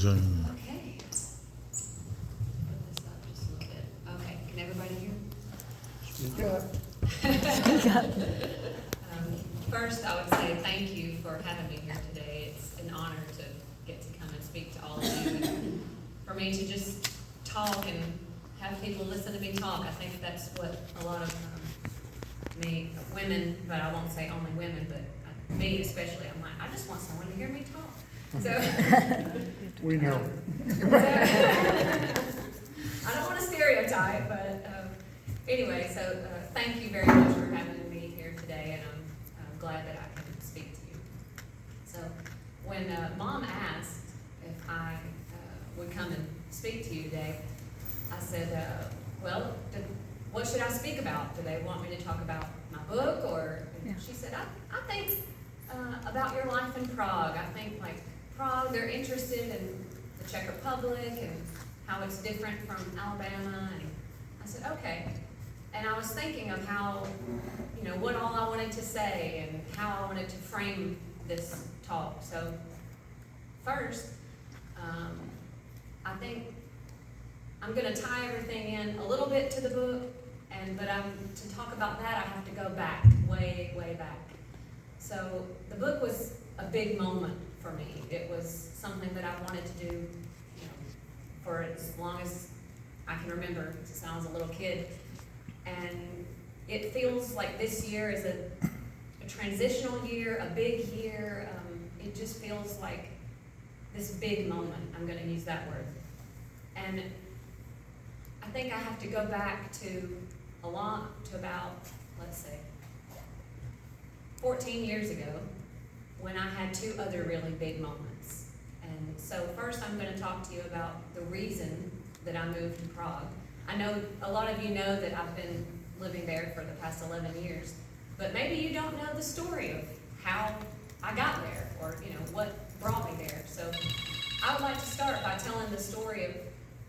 Zoom. Okay. Put this up just a little bit. Okay, can everybody hear? Speak up. First, I would say thank you for having me here today. It's an honor to get to come and speak to all of you. And for me to just talk and have people listen to me talk, I think that's what a lot of me, women, but I won't say only women, but me especially, I'm like, I just want someone to hear me talk. So We know. I don't want to stereotype, but anyway, so thank you very much for having me here today, and I'm glad that I can speak to you. So when Mom asked if I would come and speak to you today, I said, well, what should I speak about? Do they want me to talk about my book? Or she said, I think about your life in Prague. I think like Prague, they're interested in the Czech Republic and how it's different from Alabama. And I said, okay. And I was thinking of how, what all I wanted to say and how I wanted to frame this talk. So first, I think I'm going to tie everything in a little bit to the book, but to talk about that, I have to go back, way, way back. So the book was a big moment for me. It was something that I wanted to do, for as long as I can remember, since I was a little kid. And it feels like this year is a transitional year, a big year. It just feels like this big moment. I'm going to use that word. And I think I have to go back to about, let's say, 14 years ago, when I had two other really big moments. And so first I'm going to talk to you about the reason that I moved to Prague. I know a lot of you know that I've been living there for the past 11 years, but maybe you don't know the story of how I got there, or what brought me there. So I would like to start by telling the story of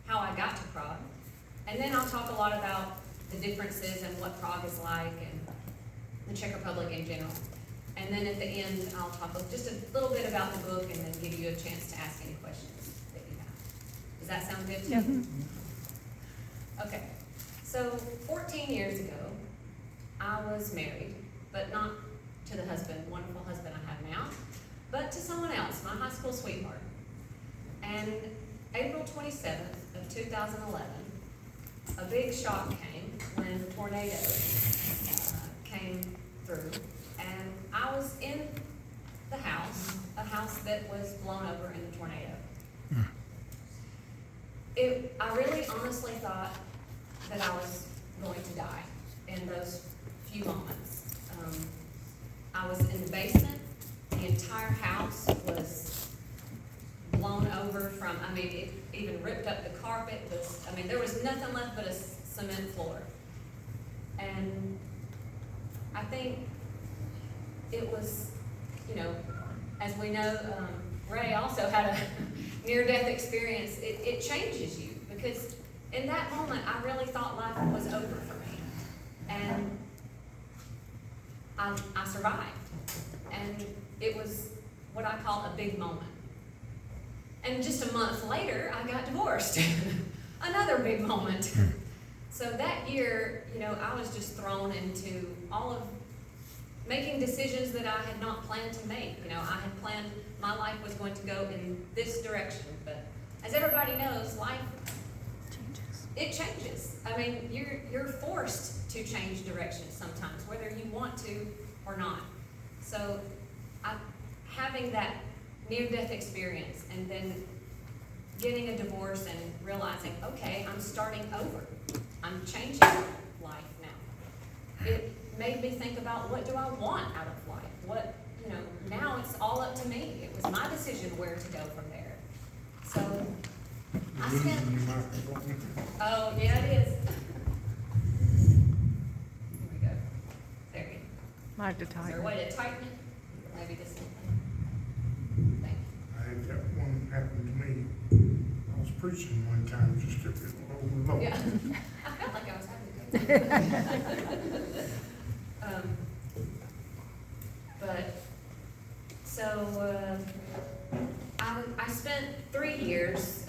how I got to Prague, and then I'll talk a lot about the differences and what Prague is like and the Czech Republic in general. And then at the end, I'll talk just a little bit about the book and then give you a chance to ask any questions that you have. Does that sound good to you? Yeah. Okay. So 14 years ago, I was married, but not to the wonderful husband I have now, but to someone else, my high school sweetheart. And April 27th of 2011, a big shock came when the tornado came through, and I was in the house, a house that was blown over in the tornado. I really honestly thought that I was going to die in those few moments. I was in the basement. The entire house was blown over it even ripped up the carpet. There was nothing left but a cement floor. And I think it was, as we know, Ray also had a near-death experience. It changes you, because in that moment, I really thought life was over for me. And I survived. And it was what I call a big moment. And just a month later, I got divorced. Another big moment. So that year, I was just thrown into all of making decisions that I had not planned to make. I had planned my life was going to go in this direction, but as everybody knows, life changes. You're forced to change directions sometimes, whether you want to or not. So having that near-death experience and then getting a divorce and realizing, okay, I'm starting over. I'm changing life now. It made me think about, what do I want out of life? Now it's all up to me. It was my decision where to go from there. So I spent... Oh, yeah, it is. Here we go. There you go. I have to tighten. Is there a way to tighten it? Maybe this one. Thank you. I had that one happen to me. I was preaching one time, just kept it low. Yeah. I felt like I was having a good time. So I spent 3 years,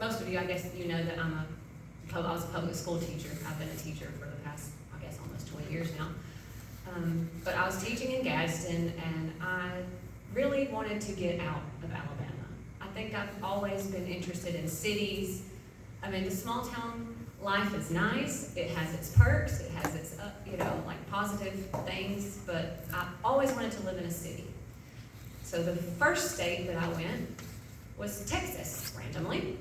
most of you, I guess you know that I was a public school teacher. I've been a teacher for the past, I guess, almost 20 years now. But I was teaching in Gadsden, and I really wanted to get out of Alabama. I think I've always been interested in cities. I mean, the small town life is nice. It has its perks. It has its, like positive things, but I always wanted to live in a city. So the first state that I went was Texas, randomly.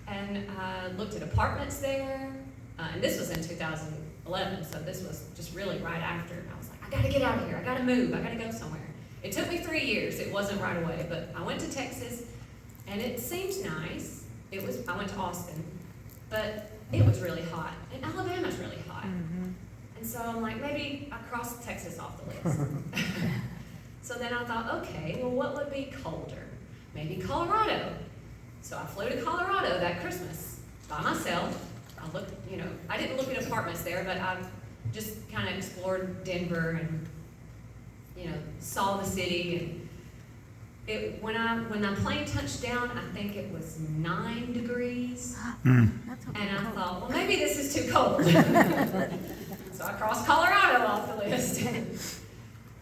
And I looked at apartments there, and this was in 2011, so this was just really right after. I was like, I gotta get out of here, I gotta move, I gotta go somewhere. It took me 3 years, it wasn't right away, but I went to Texas, and it seemed nice. I went to Austin, but it was really hot, and Alabama's really hot. Mm-hmm. And so I'm like, maybe I crossed Texas off the list. So then I thought, okay, well, what would be colder? Maybe Colorado. So I flew to Colorado that Christmas by myself. I didn't look at apartments there, but I just kind of explored Denver and, saw the city. And when the plane touched down, I think it was 9 degrees. That's okay. And I thought, well, maybe this is too cold. So I crossed Colorado off the list.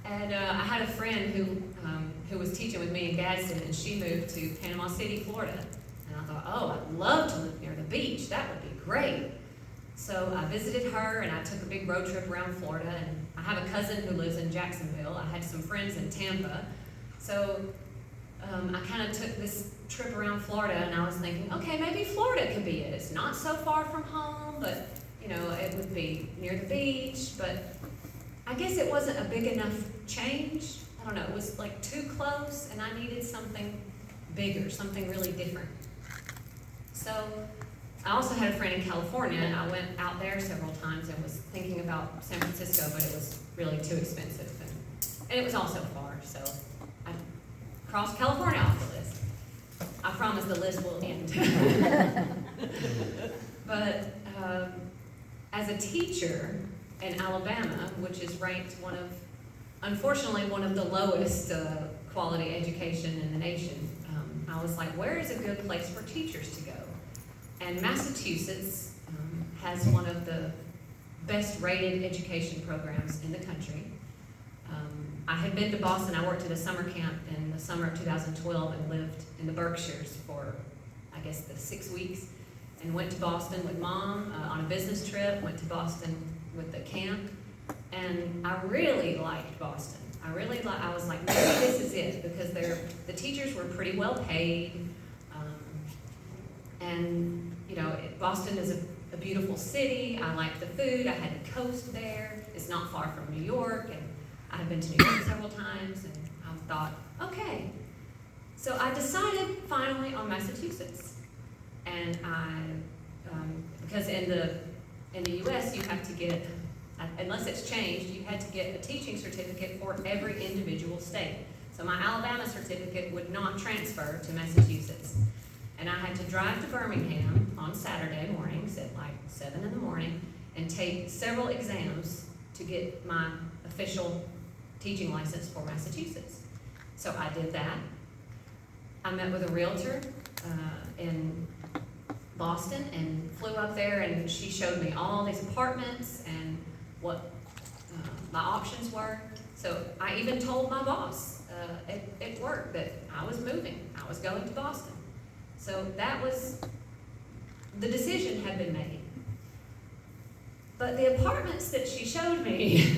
And I had a friend who was teaching with me in Gadsden, and she moved to Panama City, Florida. And I thought, oh, I'd love to live near the beach. That would be great. So I visited her, and I took a big road trip around Florida. And I have a cousin who lives in Jacksonville. I had some friends in Tampa. So I kind of took this trip around Florida, and I was thinking, okay, maybe Florida could be it. It's not so far from home, but, it would be near the beach. But I guess it wasn't a big enough change. I don't know, it was like too close, and I needed something bigger, something really different. So I also had a friend in California, and I went out there several times and was thinking about San Francisco, but it was really too expensive, and it was also far, so I crossed California off the list. I promise the list will end. But as a teacher in Alabama, which is ranked unfortunately one of the lowest quality education in the nation, I was like, where is a good place for teachers to go? And Massachusetts has one of the best rated education programs in the country. I had been to Boston. I worked at a summer camp in the summer of 2012 and lived in the Berkshires for, I guess, the 6 weeks, and went to Boston with Mom on a business trip, went to Boston with the camp, and I really liked Boston. I was like, maybe this is it, because the teachers were pretty well paid, and Boston is a beautiful city. I liked the food. I had the coast there. It's not far from New York, and I had been to New York several times, and I thought, okay. So I decided finally on Massachusetts, and because in the U.S. you have to get, unless it's changed, you had to get a teaching certificate for every individual state. So my Alabama certificate would not transfer to Massachusetts. And I had to drive to Birmingham on Saturday mornings at like 7 in the morning and take several exams to get my official teaching license for Massachusetts. So I did that. I met with a realtor in Boston and flew up there, and she showed me all these apartments and what my options were. So I even told my boss at work that I was moving. I was going to Boston. So the decision had been made. But the apartments that she showed me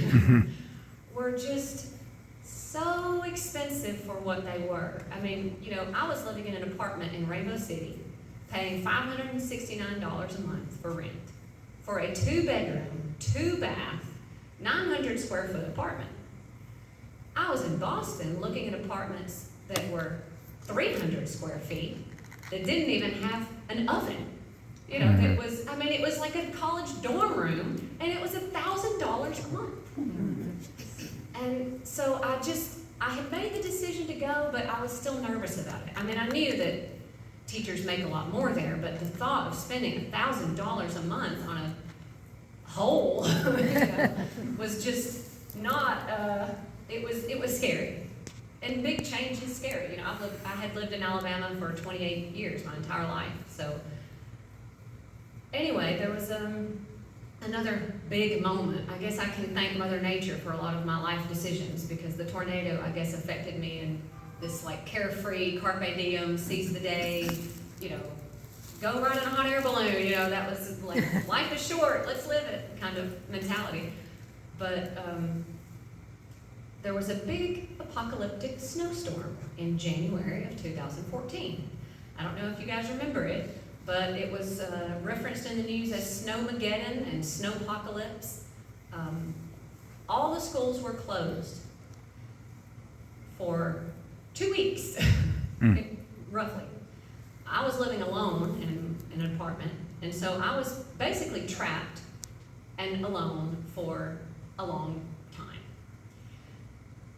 were just so expensive for what they were. I mean, I was living in an apartment in Rainbow City, paying $569 a month for rent, for a 2-bedroom, 2-bath, 900 square foot apartment. I was in Boston looking at apartments that were 300 square feet, that didn't even have an oven. It was like a college dorm room, and it was $1,000 a month. And so I had made the decision to go, but I was still nervous about it. I mean, I knew that teachers make a lot more there, but the thought of spending $1,000 a month on a hole was just not, it was scary. And big change is scary. You know, I had lived in Alabama for 28 years, my entire life. So anyway, there was another big moment. I guess I can thank Mother Nature for a lot of my life decisions, because the tornado, I guess, affected me in this like carefree, carpe diem, seize the day, you know, go ride in a hot air balloon, you know, that was like, life is short, let's live it kind of mentality. But there was a big apocalyptic snowstorm in January of 2014. I don't know if you guys remember it, but it was referenced in the news as Snowmageddon and Snowpocalypse. All the schools were closed for 2 weeks, roughly. I was living alone in an apartment, and so I was basically trapped and alone for a long time.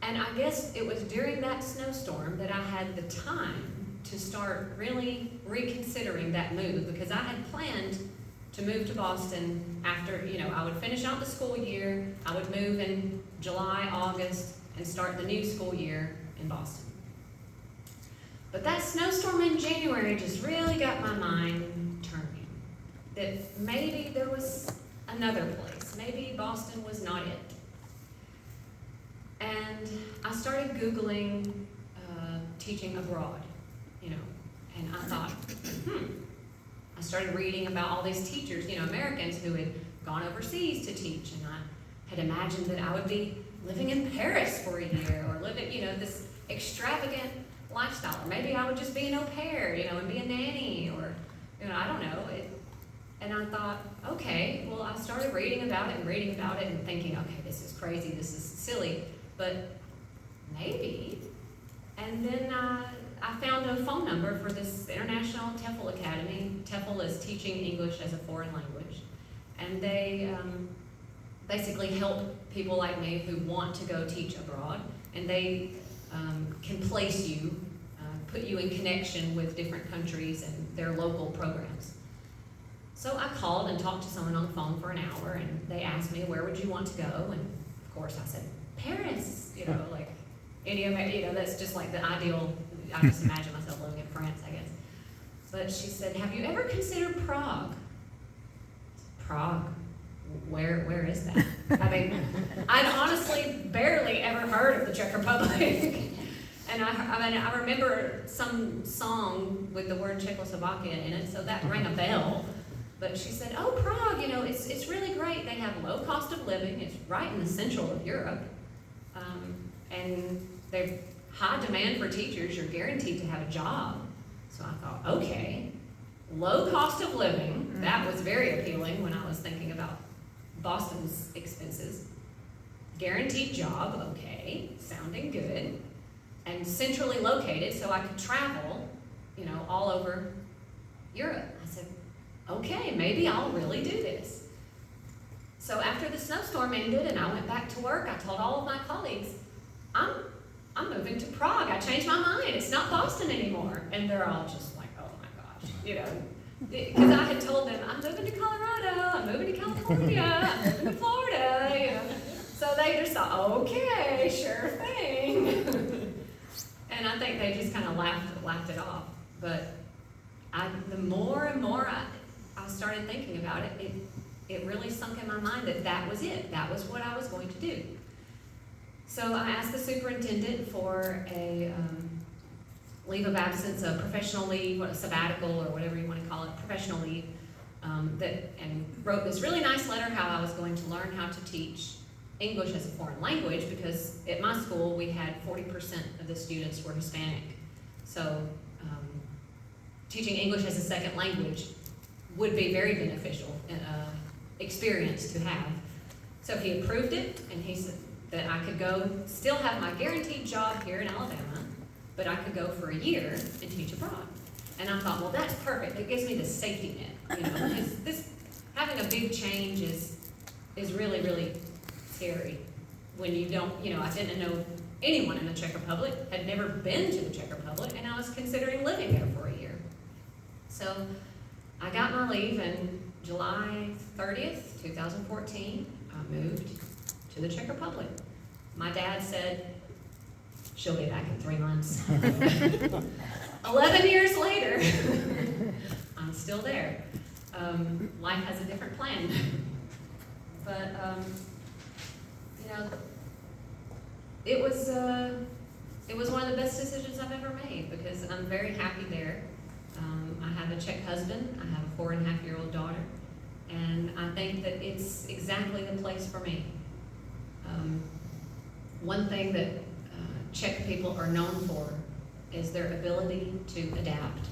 And I guess it was during that snowstorm that I had the time to start really reconsidering that move, because I had planned to move to Boston after, you know, I would finish out the school year, I would move in July, August, and start the new school year in Boston. But that snowstorm in January just really got my mind turning, that maybe there was another place, maybe Boston was not it. And I started Googling teaching abroad, you know, and I thought, I started reading about all these teachers, you know, Americans who had gone overseas to teach, and I had imagined that I would be living in Paris for a year, or living, you know, this extravagant lifestyle, or maybe I would just be an au pair, you know, and be a nanny, or, you know, I don't know. And I thought, okay, well, I started reading about it and thinking, okay, this is crazy, this is silly, but maybe. And then I found a phone number for this International TEFL Academy. TEFL is Teaching English as a Foreign Language. And they basically help people like me who want to go teach abroad. And they can place you, put you in connection with different countries and their local programs. So I called and talked to someone on the phone for an hour, and they asked me, where would you want to go? And of course I said, Paris, you know, like, you know, that's just like the ideal, I just imagine myself living in France, I guess. But she said, have you ever considered Prague? Prague? Where is that? I mean, I'd honestly barely ever heard of the Czech Republic. And I remember some song with the word Czechoslovakia in it, so that rang a bell. But she said, oh, Prague, you know, it's really great. They have low cost of living. It's right in the central of Europe. And they've high demand for teachers. You're guaranteed to have a job. So I thought, okay, low cost of living. That was very appealing when I was thinking about Boston's expenses. Guaranteed job, okay, sounding good. And centrally located, so I could travel, you know, all over Europe. I said, okay, maybe I'll really do this. So after the snowstorm ended and I went back to work, I told all of my colleagues, I'm moving to Prague. I changed my mind. It's not Boston anymore. And they're all just like, oh my gosh, you know, because I had told them, I'm moving to Colorado, I'm moving to California, I'm moving to Florida, you know. So they just thought, okay, sure thing. And I think they just kind of laughed it off. But the more and more I started thinking about it, it really sunk in my mind that was it. That was what I was going to do. So I asked the superintendent for a leave of absence, a professional leave, a sabbatical, or whatever you want to call it, professional leave, and wrote this really nice letter how I was going to learn how to teach English as a foreign language, because at my school we had 40% of the students were Hispanic. So teaching English as a second language would be very beneficial experience to have. So he approved it, and he said that I could go, still have my guaranteed job here in Alabama, but I could go for a year and teach abroad. And I thought, well, that's perfect. It gives me the safety net, you know, because this having a big change is really, really scary when you don't, you know, I didn't know anyone in the Czech Republic, had never been to the Czech Republic, and I was considering living there for a year. So I got my leave, and July 30th, 2014, I moved to the Czech Republic. My dad said, she'll be back in 3 months. 11 years later, I'm still there. Life has a different plan. But, you know, it was one of the best decisions I've ever made because I'm very happy there. I have a Czech husband, I have a 4.5-year-old daughter, and I think that it's exactly the place for me. One thing that Czech people are known for is their ability to adapt.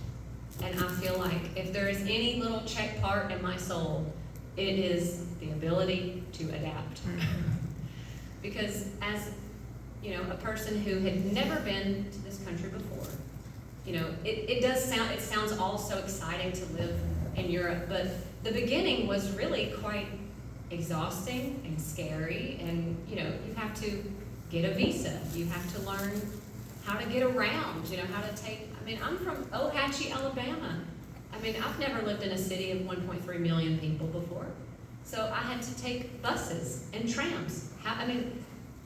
And I feel like if there is any little Czech part in my soul, it is the ability to adapt. Because as, you know, a person who had never been to this country before, you know, it sounds all so exciting to live in Europe, but the beginning was really quite exhausting and scary, and, you know, you have to get a visa, you have to learn how to get around, you know, how to take, I mean, I'm from Ohatchee, Alabama. I mean, I've never lived in a city of 1.3 million people before, so I had to take buses and trams.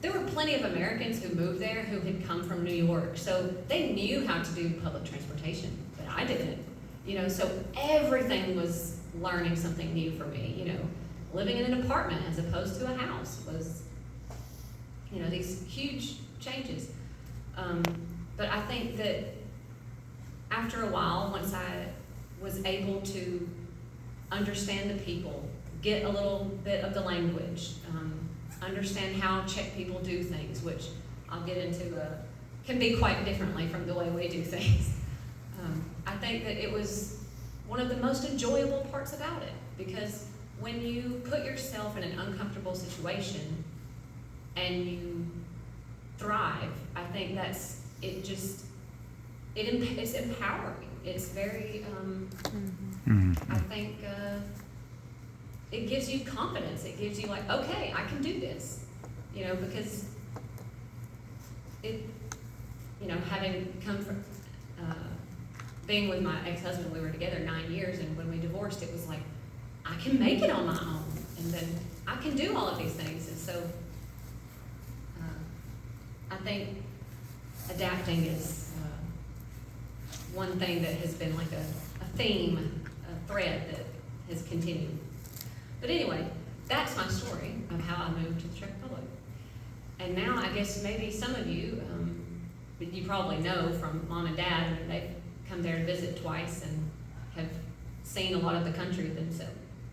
There were plenty of Americans who moved there who had come from New York, so they knew how to do public transportation, but I didn't. You know, so everything was learning something new for me. You know, living in an apartment as opposed to a house was, you know, these huge changes. But I think that after a while, once I was able to understand the people, get a little bit of the language, understand how Czech people do things, which I'll get into, can be quite differently from the way we do things. I think that it was one of the most enjoyable parts about it, because when you put yourself in an uncomfortable situation and you thrive, I think it's empowering. It's very, I think, it gives you confidence. It gives you like, okay, I can do this, you know, because having come from, being with my ex-husband, we were together 9 years, and when we divorced, it was like, I can make it on my own, and then I can do all of these things, and so I think adapting is one thing that has been like a theme, a thread that has continued. But anyway, that's my story of how I moved to the Czech Republic. And now I guess maybe some of you, you probably know from Mom and Dad, I mean, they've come there to visit twice and have seen a lot of the country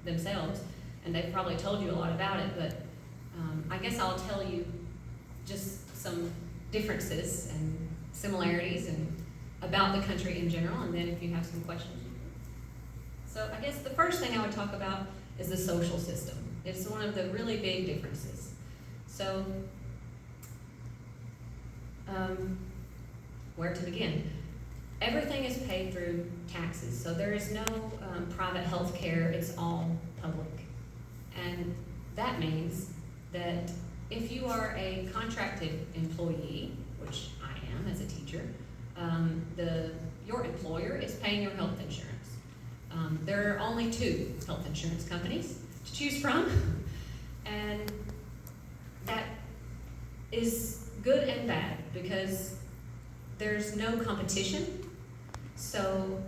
themselves, and they've probably told you a lot about it, but I guess I'll tell you just some differences and similarities and about the country in general, and then if you have some questions. So I guess the first thing I would talk about is the social system. It's one of the really big differences. So, where to begin? Everything is paid through taxes, so there is no private health care, it's all public. And that means that if you are a contracted employee, which I am as a teacher, your employer is paying your health insurance. There are only 2 health insurance companies to choose from, and that is good and bad because there's no competition. So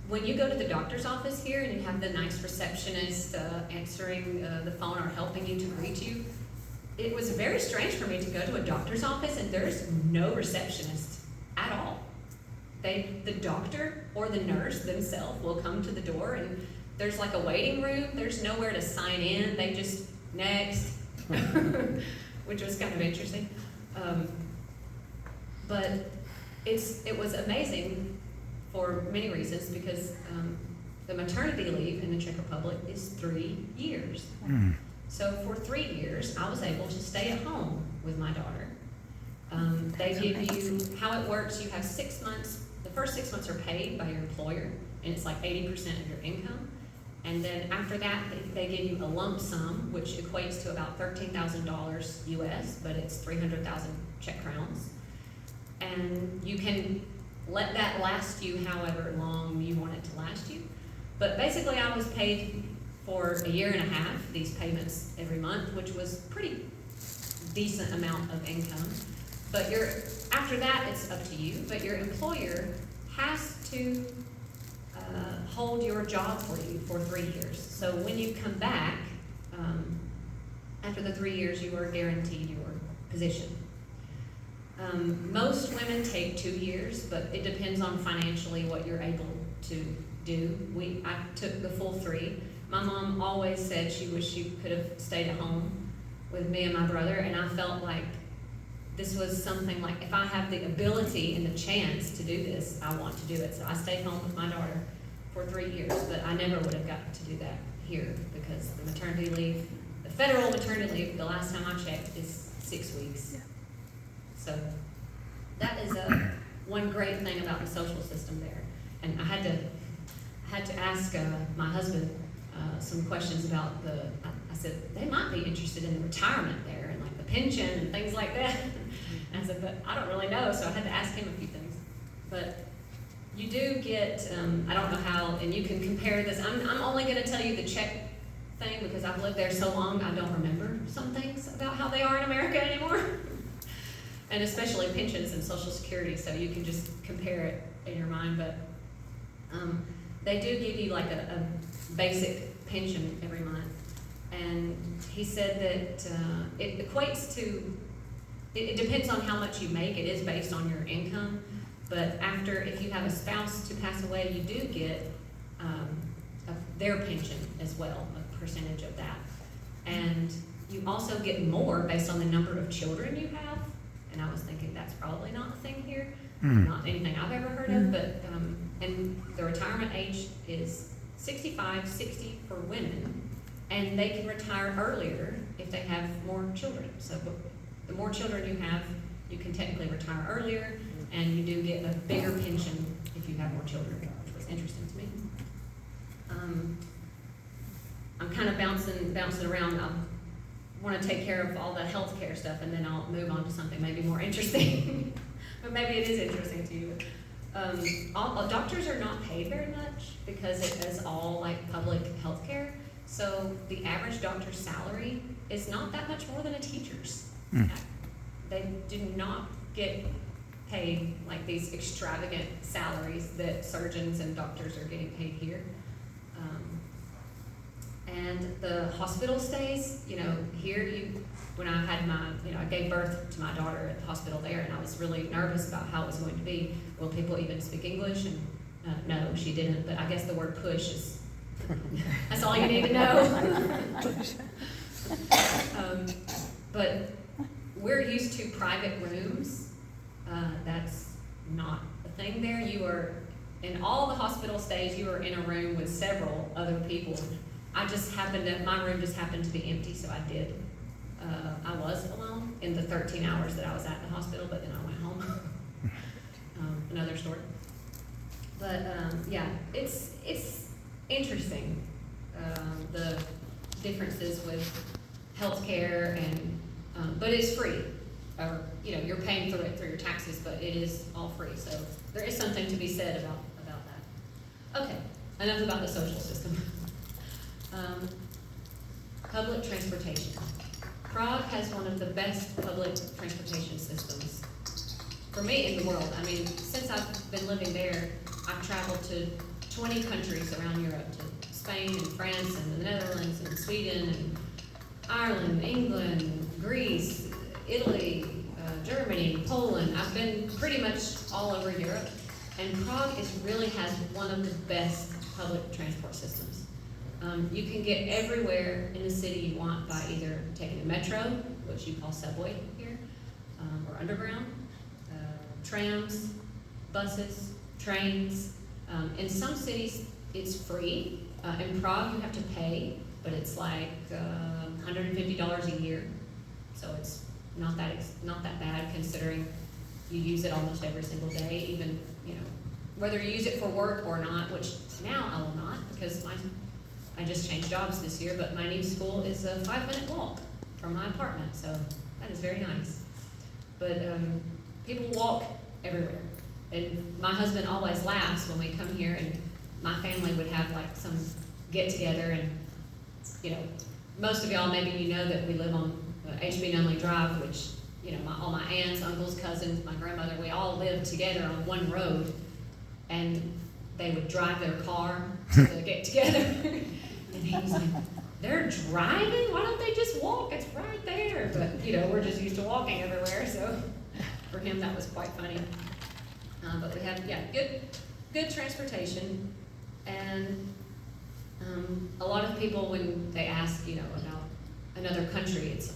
when you go to the doctor's office here and you have the nice receptionist answering the phone or helping you to greet you, it was very strange for me to go to a doctor's office and there's no receptionist at all. The doctor or the nurse themselves will come to the door and there's like a waiting room. There's nowhere to sign in. They just, next, which was kind of interesting. But it was amazing for many reasons because the maternity leave in the Czech Republic is 3 years. So for 3 years, I was able to stay at home with my daughter. They give you, how it works, you have 6 months. The first 6 months are paid by your employer, and it's like 80% of your income. And then after that, they give you a lump sum, which equates to about $13,000 US, but it's 300,000 Czech crowns. And you can let that last you however long you want it to last you. But basically, I was paid for a year and a half, these payments every month, which was pretty decent amount of income. But after that, it's up to you, but your employer has to hold your job for you for 3 years. So when you come back, after the 3 years, you are guaranteed your position. Most women take 2 years, but it depends on financially what you're able to do. I took the full 3. My mom always said she wished she could have stayed at home with me and my brother, and I felt like this was something like, if I have the ability and the chance to do this, I want to do it. So I stayed home with my daughter for 3 years, but I never would have gotten to do that here because the maternity leave, the federal maternity leave, the last time I checked, is 6 weeks. Yeah. So that is one great thing about the social system there. And I had to ask my husband some questions about I said, they might be interested in the retirement there and like the pension and things like that. And I said, but I don't really know, so I had to ask him a few things. But you do get, I don't know how, and you can compare this. I'm only going to tell you the check thing because I've lived there so long, I don't remember some things about how they are in America anymore. And especially pensions and Social Security, so you can just compare it in your mind. But they do give you like a basic pension every month. And he said that it equates to, it depends on how much you make. It is based on your income. But if you have a spouse to pass away, you do get their pension as well, a percentage of that. And you also get more based on the number of children you have. And I was thinking that's probably not a thing here, not anything I've ever heard of, but, and the retirement age is 65, 60 for women, and they can retire earlier if they have more children. So the more children you have, you can technically retire earlier, and you do get a bigger pension if you have more children, which was interesting to me. I'm kind of bouncing around. I want to take care of all the healthcare stuff, and then I'll move on to something maybe more interesting. But maybe it is interesting to you. Doctors are not paid very much because it is all like public healthcare. So the average doctor's salary is not that much more than a teacher's. They do not get paid like these extravagant salaries that surgeons and doctors are getting paid here. And the hospital stays, here when I had I gave birth to my daughter at the hospital there, and I was really nervous about how it was going to be. Will people even speak English? And no, she didn't, but I guess the word push is, that's all you need to know. But we're used to private rooms. That's not a thing there. You are, in all the hospital stays, you are in a room with several other people. My room just happened to be empty, so I was alone in the 13 hours that I was at the hospital, but then I went home. Another story. But yeah, it's interesting, the differences with healthcare but it's free. Or, you're paying for it through your taxes, but it is all free. So there is something to be said about that. Okay, enough about the social system. Public transportation. Prague has one of the best public transportation systems for me in the world. I mean, since I've been living there, I've traveled to 20 countries around Europe, to Spain and France and the Netherlands and Sweden and Ireland, England, Greece, Italy, Germany, Poland. I've been pretty much all over Europe, and Prague really has one of the best public transport systems. You can get everywhere in the city you want by either taking a metro, which you call subway here, or underground, trams, buses, trains. In some cities, it's free. In Prague, you have to pay, but it's like $150 a year, so it's not that bad considering you use it almost every single day. Even whether you use it for work or not, which now I will not because I just changed jobs this year, but my new school is a 5-minute walk from my apartment, so that is very nice. But people walk everywhere. And my husband always laughs when we come here, and my family would have like some get-together, and most of y'all, maybe that we live on HB Nunnelly Drive, which all my aunts, uncles, cousins, my grandmother, we all lived together on one road, and they would drive their car to get together. And he was like, they're driving? Why don't they just walk? It's right there. But, we're just used to walking everywhere, so for him that was quite funny. But we had, good transportation. And a lot of people, when they ask, about another country, it's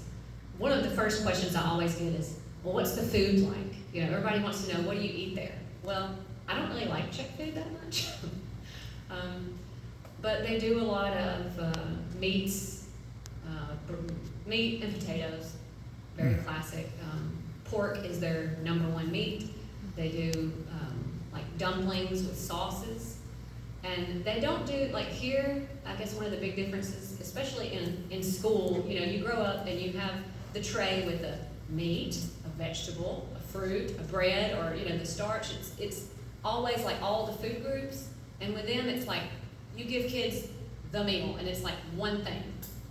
one of the first questions I always get is, well, what's the food like? Everybody wants to know, what do you eat there? Well, I don't really like Czech food that much. But they do a lot of meats, meat and potatoes, very classic. Pork is their #1 meat. They do like dumplings with sauces. And they don't do, like here, I guess one of the big differences, especially in school, you grow up and you have the tray with the meat, a vegetable, a fruit, a bread, or, the starch. It's always like all the food groups. And with them, it's like you give kids the meal, and it's like one thing.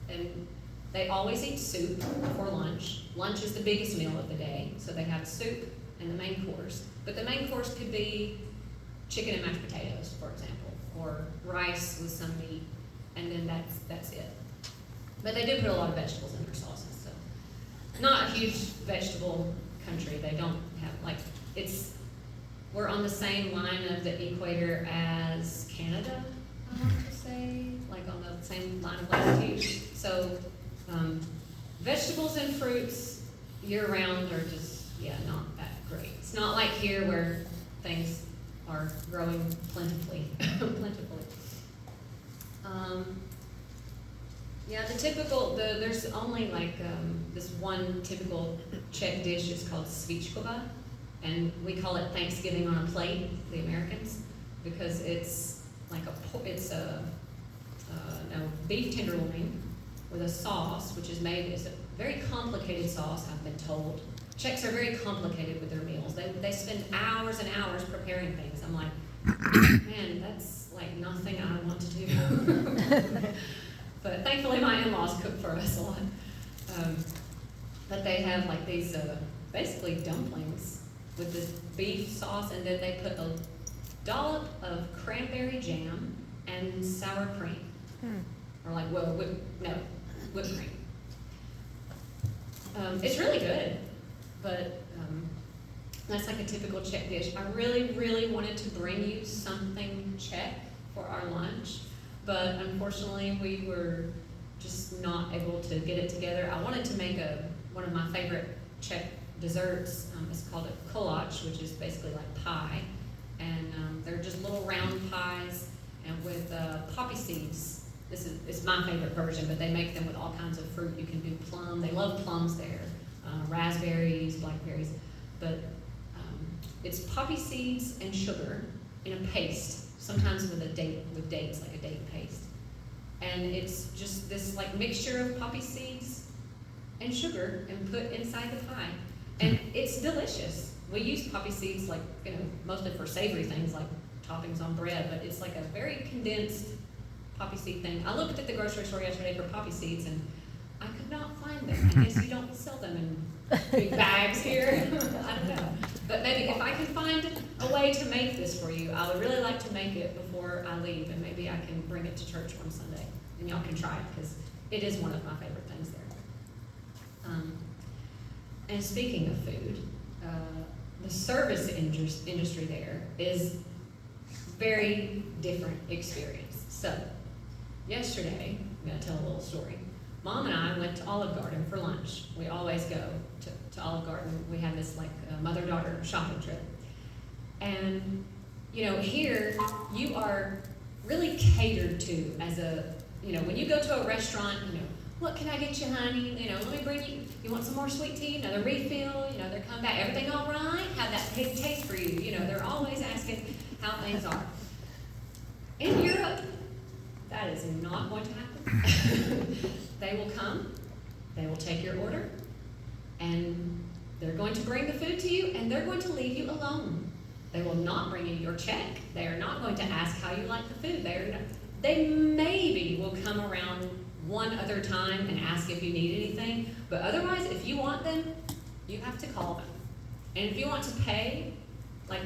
And they always eat soup before lunch. Lunch is the biggest meal of the day, so they have soup and the main course. But the main course could be chicken and mashed potatoes, for example, or rice with some meat, and then that's it. But they do put a lot of vegetables in their sauces, so not a huge vegetable country. They don't have, we're on the same line of the equator as Canada, I want to say, like on the same line of latitude. So vegetables and fruits year-round are just, not that great. It's not like here where things are growing plentifully. There's only this one typical Czech dish is called svíčková, and we call it Thanksgiving on a plate, the Americans, because it's like beef tenderloin with a sauce, which is made, it's a very complicated sauce, I've been told. Czechs are very complicated with their meals. They spend hours and hours preparing things. I'm like, man, that's like nothing I want to do. But thankfully my in-laws cook for us a lot. But they have like these basically dumplings with this beef sauce, and then they put a dollop of cranberry jam and sour cream. Or like, whipped cream. It's really good, but that's like a typical Czech dish. I really, really wanted to bring you something Czech for our lunch, but unfortunately we were just not able to get it together. I wanted to make one of my favorite Czech desserts. It's called a koláč, which is basically like pie, and they're just little round pies and with poppy seeds. It's my favorite version, but they make them with all kinds of fruit. You can do plum. They love plums there, raspberries, blackberries, but it's poppy seeds and sugar in a paste, sometimes with dates, like a date paste. And it's just this like mixture of poppy seeds and sugar and put inside the pie. And it's delicious. We use poppy seeds mostly for savory things like toppings on bread, but it's like a very condensed poppy seed thing. I looked at the grocery store yesterday for poppy seeds and I could not find them. I guess you don't sell them in big bags here. I don't know. But maybe if I can find a way to make this for you, I would really like to make it before I leave, and maybe I can bring it to church one Sunday and y'all can try it because it is one of my favorite things there. And speaking of food, the service industry there is very different experience. So, yesterday, I'm going to tell a little story. Mom and I went to Olive Garden for lunch. We always go to Olive Garden. We have this mother-daughter shopping trip. And, here you are really catered to as when you go to a restaurant, what can I get you, honey? Let me bring you want some more sweet tea? Another refill? They're coming back. Everything all right? Have that pig taste for you? They're always asking how things are. In Europe, that is not going to happen. They will come, they will take your order, and they're going to bring the food to you, and they're going to leave you alone. They will not bring you your check. They are not going to ask how you like the food. They maybe will come around one other time and ask if you need anything, but otherwise, if you want them, you have to call them. And if you want to pay, like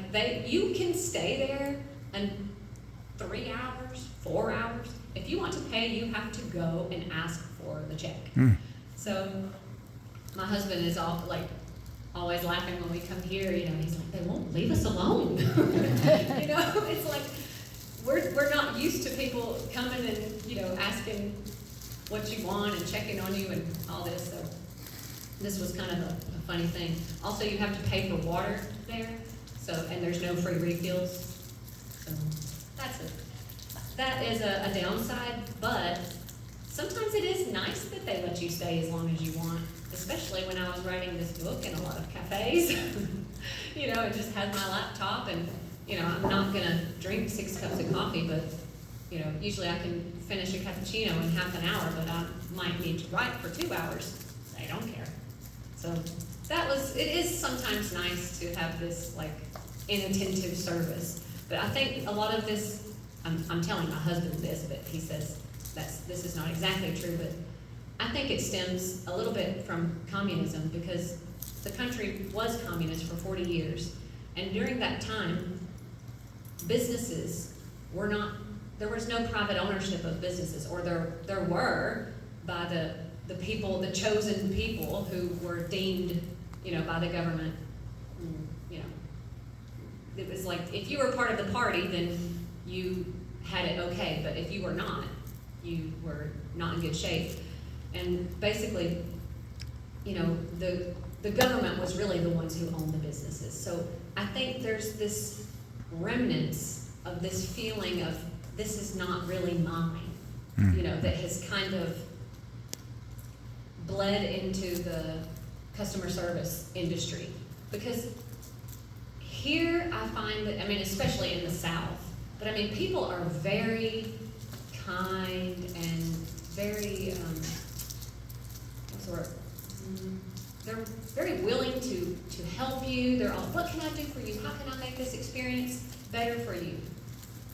you can stay there and 3 hours, 4 hours. If you want to pay, you have to go and ask for the check. So my husband is always laughing when we come here, you know, he's like, they won't leave us alone. You know, it's like, we're not used to people coming and, you know, asking what you want and checking on you and all this, so this was kind of a funny thing. Also, you have to pay for water there, so, and there's no free refills, so that is a downside, but sometimes it is nice that they let you stay as long as you want, especially when I was writing this book in a lot of cafes. You know, it just had my laptop and, you know, I'm not gonna drink 6 cups of coffee, but, you know, usually I can finish a cappuccino in half an hour, but I might need to write for 2 hours. They don't care. So it is sometimes nice to have this, like, inattentive service. But I think a lot of this, I'm telling my husband this, but he says this is not exactly true, but I think it stems a little bit from communism, because the country was communist for 40 years. And during that time, businesses were not, there was no private ownership of businesses, or there were by the people, the chosen people who were deemed, you know, by the government, you know, it was like, if you were part of the party, then you had it okay, but if you were not, you were not in good shape. And basically, you know, the government was really the ones who owned the businesses. So I think there's this remnants of this feeling of, this is not really mine, you know, that has kind of bled into the customer service industry. Because here I find that, I mean, especially in the South, but I mean, people are very kind and very, what's the word? They're very willing to help you. They're all, what can I do for you? How can I make this experience better for you?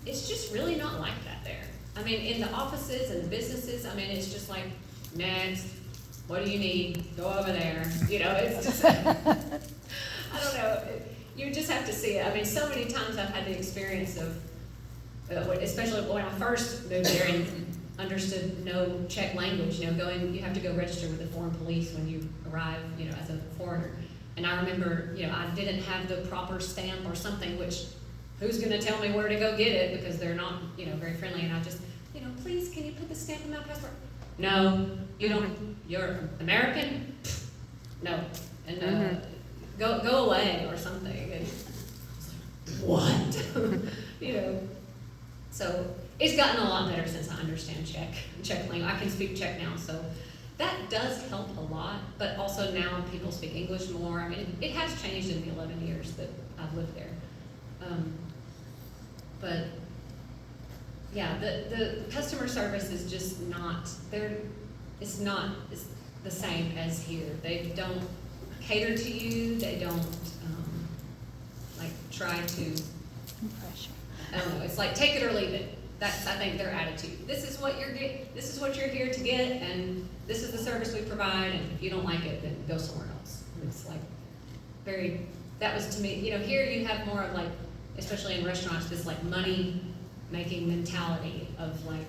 It's just really not like that there. I mean, in the offices and the businesses, I mean, it's just like, next, what do you need? Go over there. You know, it's just, I don't know. You just have to see it. I mean, so many times I've had the experience of, especially when I first moved there and understood no Czech language, you know, you have to go register with the foreign police when you arrive, you know, as a foreigner. And I remember, you know, I didn't have the proper stamp or something, which, who's gonna tell me where to go get it, because they're not, you know, very friendly, and I just, you know, please, can you put the stamp in my passport? No, you don't, you're American? No, and go away or something, and what? You know, so it's gotten a lot better since I understand Czech language. I can speak Czech now, so that does help a lot, but also now people speak English more. I mean, it has changed in the 11 years that I've lived there. But yeah, the customer service is just not, it's the same as here. They don't cater to you, they don't like try to, I don't know, it's like take it or leave it. That's, I think, their attitude. This is what you're here to get, and this is the service we provide, and if you don't like it, then go somewhere else. It's like that was to me, you know, here you have more of like, especially in restaurants, this like money making mentality of like,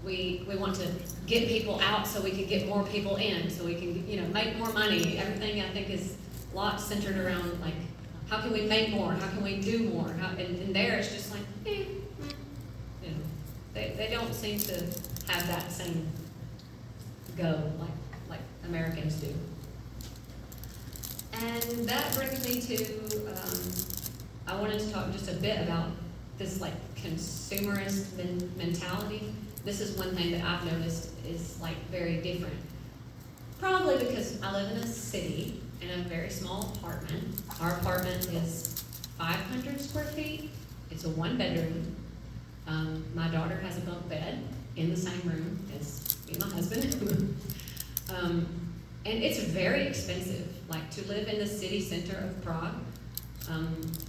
we want to get people out so we can get more people in, so we can, you know, make more money. Everything I think is a lot centered around like, how can we make more? How can we do more? And there it's just like, you know, they don't seem to have that same go like Americans do. And that brings me to, I wanted to talk just a bit about this like consumerist mentality. This is one thing that I've noticed is like very different. Probably because I live in a city in a very small apartment. Our apartment is 500 square feet. It's a 1-bedroom. My daughter has a bunk bed in the same room as me and my husband. And it's very expensive. Like to live in the city center of Prague,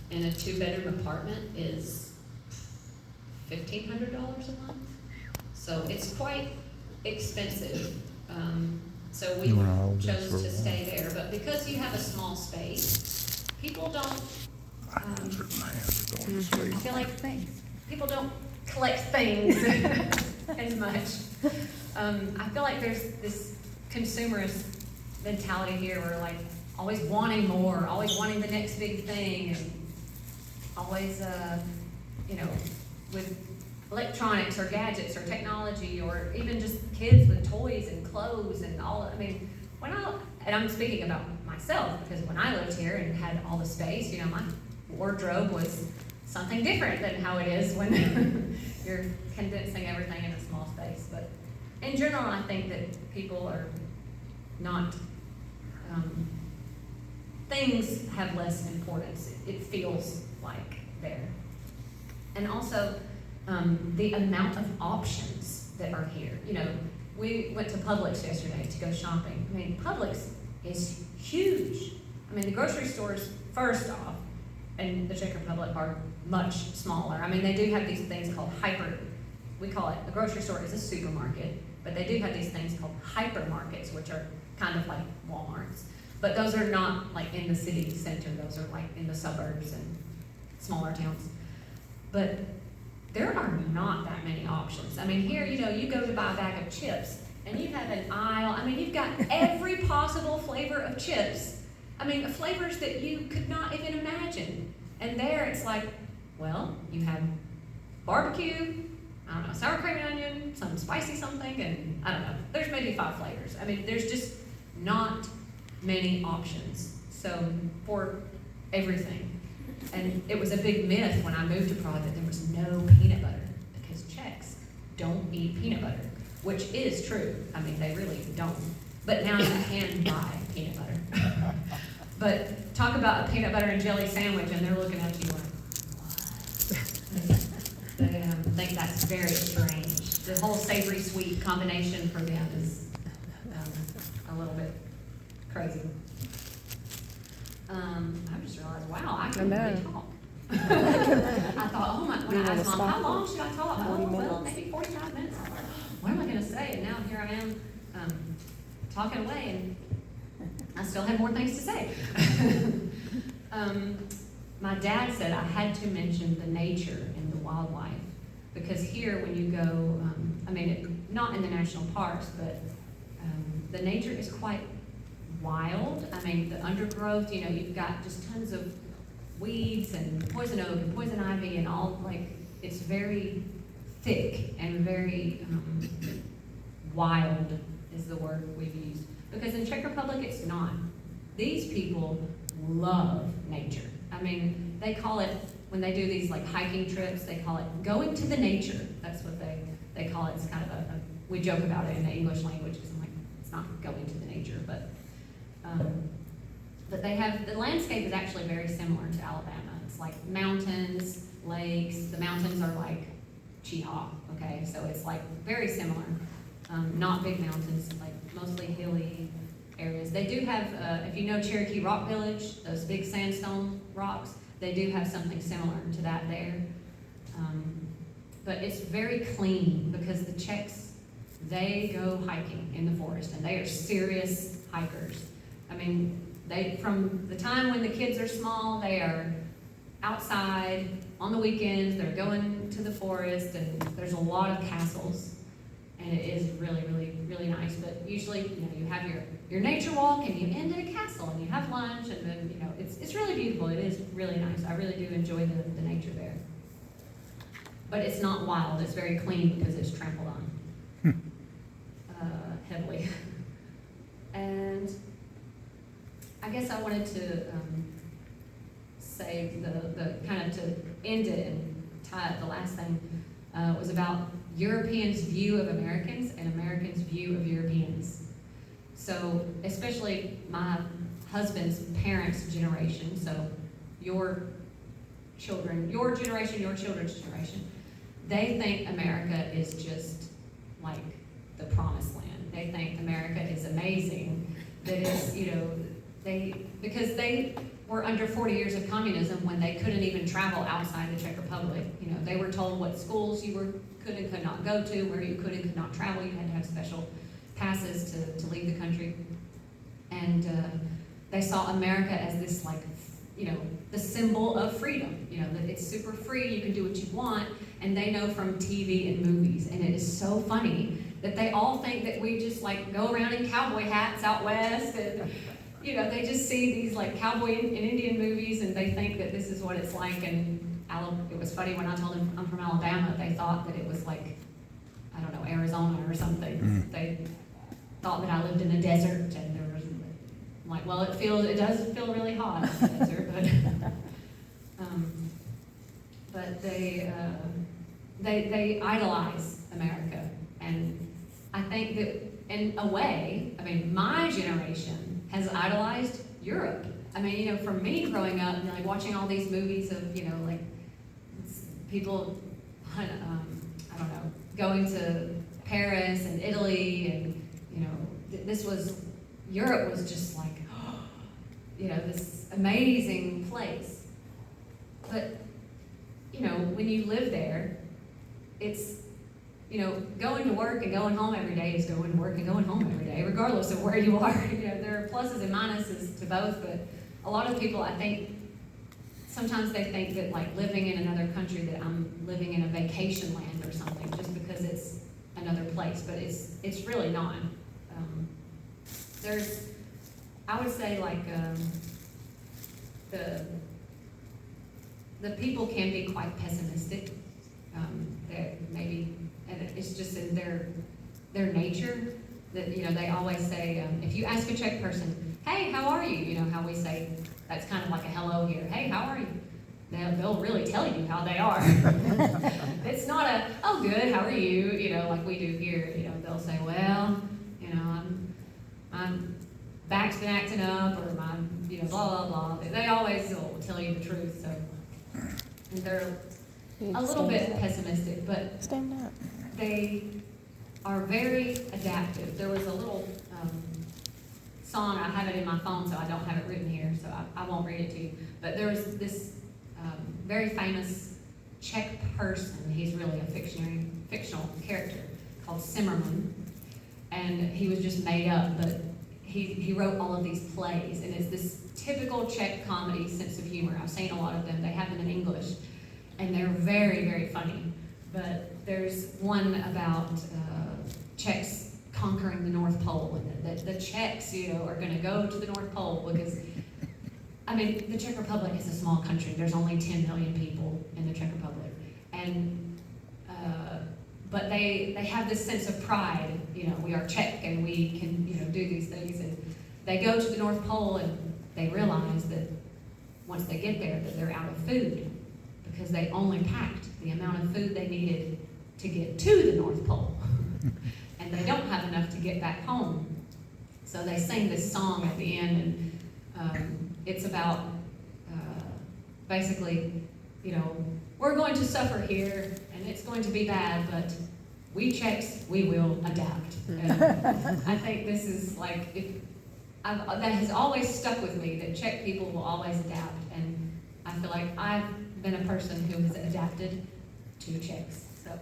in a 2-bedroom apartment is $1,500 a month. So it's quite expensive. So we chose to stay there, but because you have a small space, people don't, I feel like people don't collect things as much. I feel like there's this consumerist mentality here where like always wanting more, always wanting the next big thing, and always, with electronics or gadgets or technology, or even just kids with toys and clothes and all. I mean, and I'm speaking about myself, because when I lived here and had all the space, my wardrobe was something different than how it is when you're condensing everything in a small space. But in general, I think that people are not, things have less importance. It feels like there. And also, the amount of options that are here. We went to Publix yesterday to go shopping. I mean, Publix is huge. I mean, the grocery stores, first off, in the Czech Republic are much smaller. I mean, they do have these things called we call it, a grocery store is a supermarket, but they do have these things called hypermarkets, which are kind of like Walmarts. But those are not like in the city center, those are like in the suburbs and smaller towns. But there are not that many options. I mean, here, you go to buy a bag of chips, and you have an aisle. I mean, you've got every possible flavor of chips. I mean, flavors that you could not even imagine. And there, it's like, well, you have barbecue, I don't know, sour cream and onion, some spicy something, and I don't know. There's maybe 5 flavors. I mean, there's just not many options. So, for everything. And it was a big myth when I moved to Prague that there was no peanut butter, because Czechs don't eat peanut butter, which is true. I mean, they really don't. But now you can buy peanut butter. But talk about a peanut butter and jelly sandwich, and they're looking at you like, what? They think that's very strange. The whole savory-sweet combination for them is a little bit crazy. I just realized, wow, I can really talk. I thought, when I asked Mom, how long should I talk? Well, maybe 45 minutes. I thought, what am I going to say? And now here I am talking away, and I still have more things to say. My dad said I had to mention the nature and the wildlife, because here when you go, not in the national parks, but the nature is quite wild. I mean, the undergrowth, you've got just tons of weeds and poison oak and poison ivy and all, like, it's very thick and very wild is the word we've used. Because in Czech Republic, it's not. These people love nature. I mean, they call it, when they do these like hiking trips, they call it going to the nature. That's what they call it. It's kind of we joke about it in the English language, because I'm like, it's not going to the nature, but they have, the landscape is actually very similar to Alabama. It's like mountains, lakes. The mountains are like Chiha, okay? So it's like very similar. Not big mountains, like mostly hilly areas. They do have, if you know Cherokee Rock Village, those big sandstone rocks, they do have something similar to that there. But it's very clean, because the Czechs, they go hiking in the forest, and they are serious hikers. I mean, from the time when the kids are small, they are outside on the weekends, they're going to the forest, and there's a lot of castles, and it is really, really, really nice. But usually, you have your nature walk, and you end at a castle, and you have lunch, and then, it's really beautiful. It is really nice. I really do enjoy the nature there. But it's not wild. It's very clean, because it's trampled on heavily. And I guess I wanted to say the kind of to end it and tie up the last thing was about Europeans' view of Americans and Americans' view of Europeans. So especially my husband's parents' generation, so your children, your generation, your children's generation, they think America is just like the promised land. They think America is amazing. That is, because they were under 40 years of communism when they couldn't even travel outside the Czech Republic. They were told what schools you could and could not go to, where you could and could not travel. You had to have special passes to leave the country. And they saw America as this, like, you know, the symbol of freedom. You know, that it's super free, you can do what you want, and they know from TV and movies. And it is so funny that they all think that we just, like, go around in cowboy hats out west, and, you know, they just see these, like, cowboy and Indian movies, and they think that this is what it's like. And it was funny when I told them I'm from Alabama, they thought that it was like, I don't know, Arizona or something. They thought that I lived in a desert, and there was, I'm like, well, it does feel really hot in the desert, but they idolize America. And I think that in a way, I mean, my generation has idolized Europe. I mean, you know, for me growing up, you know, like watching all these movies of, you know, like people, I don't know, going to Paris and Italy, and, you know, Europe was just like, you know, this amazing place. But, you know, when you live there, it's, you know, going to work and going home every day is going to work and going home every day, regardless of where you are. You know, there are pluses and minuses to both, but a lot of people, I think, sometimes they think that, like, living in another country, that I'm living in a vacation land or something, just because it's another place, but it's really not. I would say, like, the people can be quite pessimistic. That maybe, and it's just in their nature that, you know, they always say, if you ask a Czech person, hey, how are you? You know, how we say, that's kind of like a hello here. Hey, how are you? They'll really tell you how they are. It's not a, oh, good, how are you? You know, like we do here. You know, they'll say, well, you know, I'm back's been acting up, or my, you know, blah, blah, blah. They always will tell you the truth. So, and they're a little bit pessimistic, but stand up. They are very adaptive. There was a little song, I have it in my phone, so I don't have it written here, so I won't read it to you. But there was this very famous Czech person. He's really a fictional character called Zimmerman, and he was just made up, but he wrote all of these plays, and it's this typical Czech comedy sense of humor. I've seen a lot of them. They have them in English, and they're very, very funny. But there's one about Czechs conquering the North Pole, and that the Czechs, you know, are going to go to the North Pole because, I mean, the Czech Republic is a small country. There's only 10 million people in the Czech Republic, and but they have this sense of pride. You know, we are Czech and we can, you know, do these things. And they go to the North Pole and they realize that once they get there that they're out of food, because they only packed the amount of food they needed to get to the North Pole. And they don't have enough to get back home. So they sing this song at the end, and it's about basically, you know, we're going to suffer here, and it's going to be bad, but we Czechs, we will adapt. And I think this is like, that has always stuck with me, that Czech people will always adapt, and I feel like I've been a person who has adapted to Czechs. So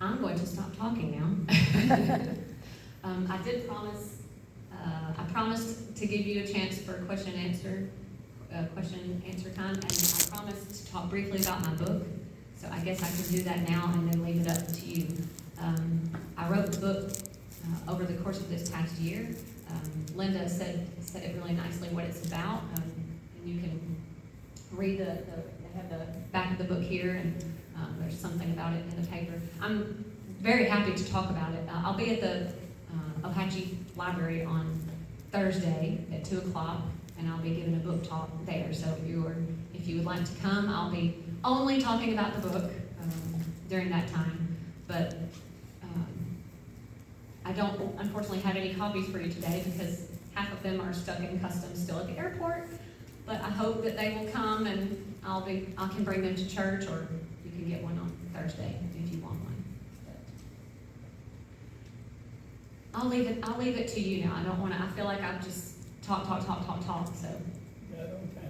I'm going to stop talking now. I did promise, I promised to give you a chance for question and answer time, and I promised to talk briefly about my book. So I guess I can do that now and then leave it up to you. I wrote the book over the course of this past year. Linda said it really nicely what it's about, and you can read I have the back of the book here, and there's something about it in the paper. I'm very happy to talk about it. I'll be at the Apache Library on Thursday at 2 o'clock, and I'll be giving a book talk there. So if you would like to come, I'll be only talking about the book during that time. But I don't, unfortunately, have any copies for you today because half of them are stuck in customs still at the airport. But I hope that they will come, and I can bring them to church, or you can get one on Thursday if you want one. But I'll leave it to you now. I don't want to. I feel like I've just talk. So. Yeah, okay.